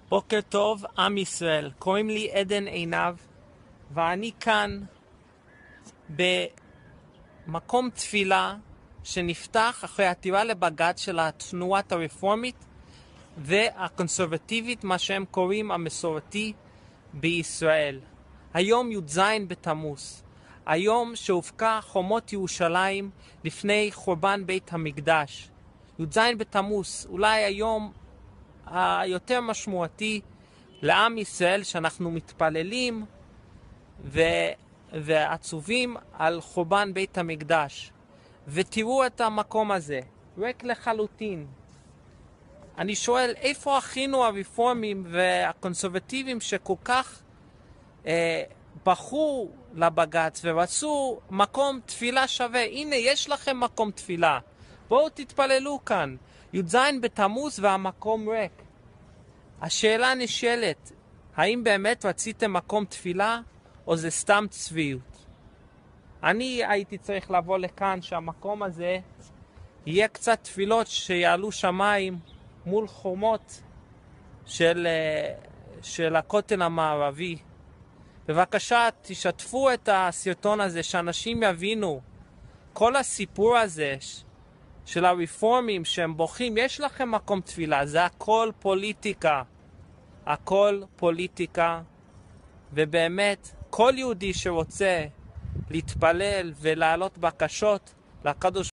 בוקר טוב, עם ישראל. קוראים לי עדן עינב, ואני כאן במקום תפילה שנפתח אחרי עתירה לבג"ץ של התנועת הרפורמית והקונסרבטיבית, מה שהם קוראים המסורתי בישראל. היום י"ז בתמוז, היום שהופקע חומות ירושלים לפני חורבן בית המקדש. י"ז בתמוז, אולי היום היותר משמעותי לעם ישראל, שאנחנו מתפללים ועצובים על חורבן בית המקדש. ותראו את המקום הזה, ריק לחלוטין. אני שואל, איפה אחינו הרפורמים והקונסרבטיבים שכל כך בחרו לבג"ץ ורצו מקום תפילה שווה? הנה, יש לכם מקום תפילה, בואו תתפללו כאן. י"ז בתמוז והמקום ריק. השאלה נשאלת, האם באמת רציתם מקום תפילה או זה סתם צביעות? אני הייתי צריך לבוא לכאן שהמקום הזה יהיה קצת תפילות שיעלו שמיים מול חומות של הכותל המערבי. בבקשה תשתפו את הסרטון הזה, שאנשים יבינו כל הסיפור הזה של הרפורמים שהם בוכים. יש לכם מקום תפילה, זה הכל פוליטיקה, הכל פוליטיקה. ובאמת כל יהודי שרוצה להתפלל ולהעלות בקשות לקדוש